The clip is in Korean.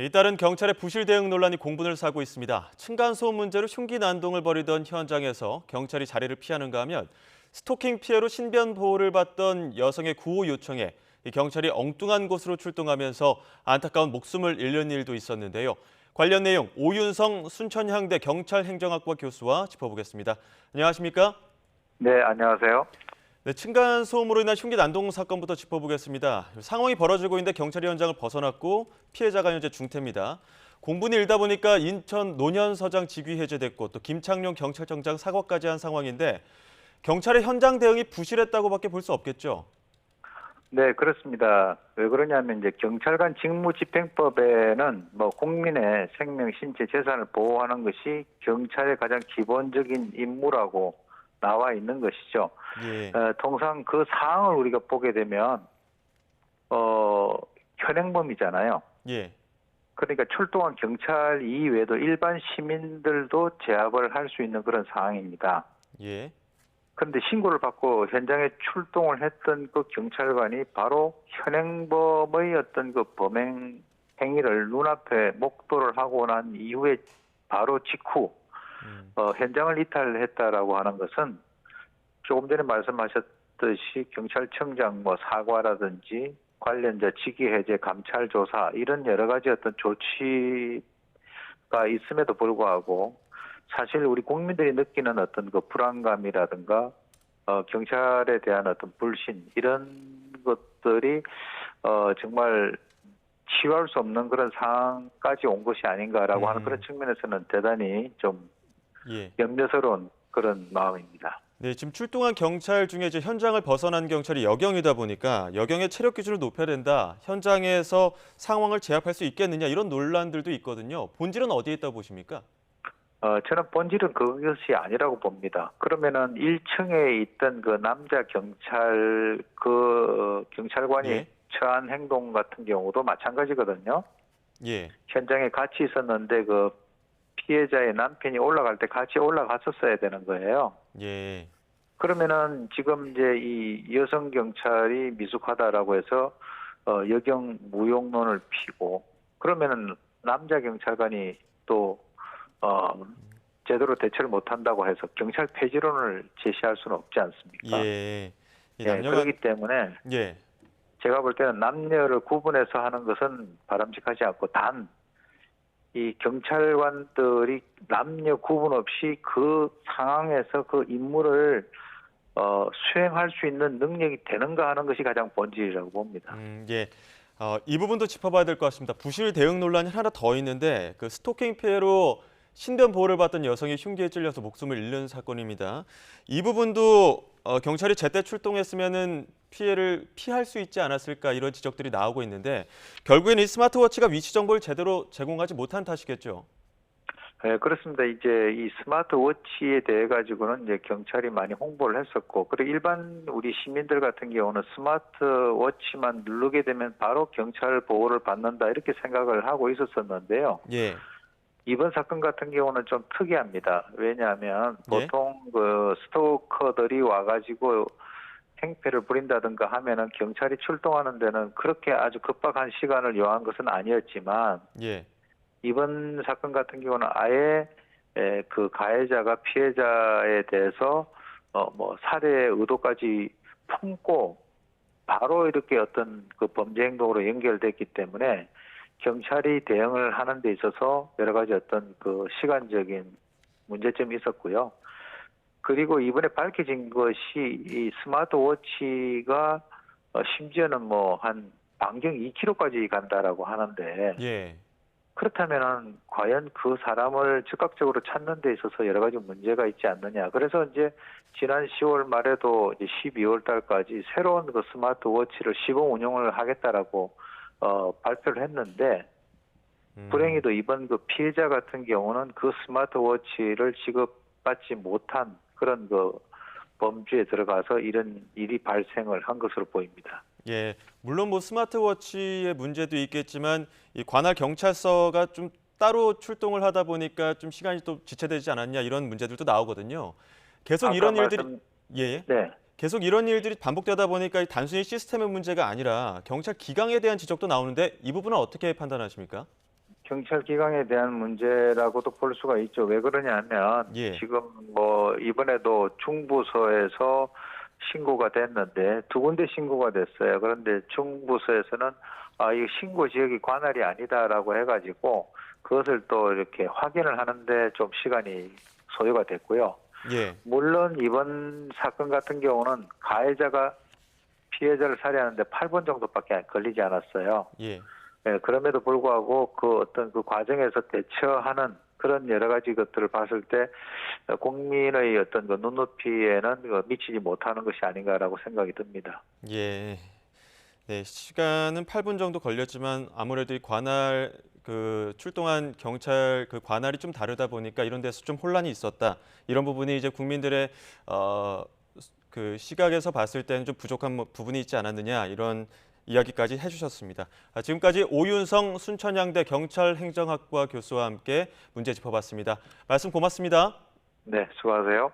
잇따른 경찰의 부실 대응 논란이 공분을 사고 있습니다. 층간소음 문제로 흉기 난동을 벌이던 현장에서 경찰이 자리를 피하는가 하면 스토킹 피해로 신변 보호를 받던 여성의 구호 요청에 경찰이 엉뚱한 곳으로 출동하면서 안타까운 목숨을 잃는 일도 있었는데요. 관련 내용 오윤성 순천향대 경찰행정학과 교수와 짚어보겠습니다. 안녕하십니까? 네, 안녕하세요. 네, 층간소음으로 인한 흉기 난동 사건부터 짚어보겠습니다. 상황이 벌어지고 있는데 경찰이 현장을 벗어났고 피해자가 현재 중태입니다. 공분이 일다 보니까 인천 노년서장 직위 해제됐고 또 김창룡 경찰청장 사과까지 한 상황인데 경찰의 현장 대응이 부실했다고밖에 볼 수 없겠죠. 네, 그렇습니다. 왜 그러냐면 이제 경찰관 직무집행법에는 국민의 생명, 신체, 재산을 보호하는 것이 경찰의 가장 기본적인 임무라고 나와 있는 것이죠. 예, 통상 그 사항을 우리가 보게 되면 현행범이잖아요. 예, 그러니까 출동한 경찰 이외에도 일반 시민들도 제압을 할 수 있는 그런 상황입니다. 예, 그런데 신고를 받고 현장에 출동을 했던 그 경찰관이 바로 현행범의 어떤 그 범행 행위를 눈앞에 목도를 하고 난 이후에 바로 직후 현장을 이탈했다라고 하는 것은 조금 전에 말씀하셨듯이 경찰청장 사과라든지 관련자 직위 해제, 감찰 조사 이런 여러 가지 어떤 조치가 있음에도 불구하고 사실 우리 국민들이 느끼는 어떤 그 불안감이라든가 경찰에 대한 어떤 불신 이런 것들이 정말 치유할 수 없는 그런 상황까지 온 것이 아닌가라고 하는 그런 측면에서는 대단히 좀 예. 염려스러운 그런 마음입니다. 네, 지금 출동한 경찰 중에 이제 현장을 벗어난 경찰이 여경이다 보니까 여경의 체력 기준을 높여야 된다. 현장에서 상황을 제압할 수 있겠느냐 이런 논란들도 있거든요. 본질은 어디에 있다고 보십니까? 저는 본질은 그것이 아니라고 봅니다. 그러면은 1층에 있던 그 남자 경찰관이 예, 처한 행동 같은 경우도 마찬가지거든요. 예, 현장에 같이 있었는데 그 피해자의 남편이 올라갈 때 같이 올라갔었어야 되는 거예요. 예, 그러면은 지금 이제 이 여성 경찰이 미숙하다라고 해서 여경 무용론을 피고 그러면은 남자 경찰관이 또 제대로 대처를 못한다고 해서 경찰 폐지론을 제시할 수는 없지 않습니까? 예. 이 예, 그렇기 때문에 예, 제가 볼 때는 남녀를 구분해서 하는 것은 바람직하지 않고 단 이 경찰관들이 남녀 구분 없이 그 상황에서 그 임무를 수행할 수 있는 능력이 되는가 하는 것이 가장 본질이라고 봅니다. 예. 이 부분도 짚어봐야 될 것 같습니다. 부실 대응 논란이 하나 더 있는데 그 스토킹 피해로 신변 보호를 받던 여성이 흉기에 찔려서 목숨을 잃는 사건입니다. 이 부분도 경찰이 제때 출동했으면은 피해를 피할 수 있지 않았을까 이런 지적들이 나오고 있는데 결국에는 이 스마트워치가 위치 정보를 제대로 제공하지 못한 탓이겠죠. 네, 그렇습니다. 이제 이 스마트워치에 대해 가지고는 이제 경찰이 많이 홍보를 했었고, 그리고 일반 우리 시민들 같은 경우는 스마트워치만 누르게 되면 바로 경찰 보호를 받는다 이렇게 생각을 하고 있었었는데요. 예, 이번 사건 같은 경우는 좀 특이합니다. 왜냐하면 예, 보통 그 스토커들이 와가지고 행패를 부린다든가 하면은 경찰이 출동하는 데는 그렇게 아주 급박한 시간을 요한 것은 아니었지만 예, 이번 사건 같은 경우는 아예 그 가해자가 피해자에 대해서 살해 의도까지 품고 바로 이렇게 어떤 그 범죄 행동으로 연결됐기 때문에 경찰이 대응을 하는 데 있어서 여러 가지 어떤 그 시간적인 문제점이 있었고요. 그리고 이번에 밝혀진 것이 이 스마트워치가 심지어는 한 반경 2km까지 간다라고 하는데 예, 그렇다면은 과연 그 사람을 즉각적으로 찾는 데 있어서 여러 가지 문제가 있지 않느냐. 그래서 이제 지난 10월 말에도 이제 12월 달까지 새로운 그 스마트워치를 시범 운용을 하겠다라고 발표를 했는데 불행히도 이번 그 피해자 같은 경우는 그 스마트워치를 지급받지 못한 그런 그 범주에 들어가서 이런 일이 발생을 한 것으로 보입니다. 예. 물론 뭐 스마트워치의 문제도 있겠지만 이 관할 경찰서가 좀 따로 출동을 하다 보니까 좀 시간이 또 지체되지 않았냐 이런 문제들도 나오거든요. 계속 아까 이런 일들이 예. 네. 계속 이런 일들이 반복되다 보니까 단순히 시스템의 문제가 아니라 경찰 기강에 대한 지적도 나오는데 이 부분은 어떻게 판단하십니까? 경찰 기강에 대한 문제라고도 볼 수가 있죠. 왜 그러냐면 예. 지금 뭐 이번에도 중부서에서 신고가 됐는데 두 군데 신고가 됐어요. 그런데 중부서에서는 이 신고 지역이 관할이 아니다라고 해가지고 그것을 또 이렇게 확인을 하는데 좀 시간이 소요가 됐고요. 예. 물론 이번 사건 같은 경우는 가해자가 피해자를 살해하는데 8분 정도밖에 걸리지 않았어요. 예. 예, 그럼에도 불구하고 그 어떤 그 과정에서 대처하는 그런 여러 가지 것들을 봤을 때 국민의 어떤 그 눈높이에는 미치지 못하는 것이 아닌가라고 생각이 듭니다. 예. 네, 시간은 8분 정도 걸렸지만 아무래도 이 관할 출동한 경찰 관할이 좀 다르다 보니까 이런 데서 좀 혼란이 있었다. 이런 부분이 이제 국민들의 시각에서 봤을 때는 좀 부족한 부분이 있지 않았느냐 이런 이야기까지 해주셨습니다. 지금까지 오윤성 순천향대 경찰행정학과 교수와 함께 문제 짚어봤습니다. 말씀 고맙습니다. 네, 수고하세요.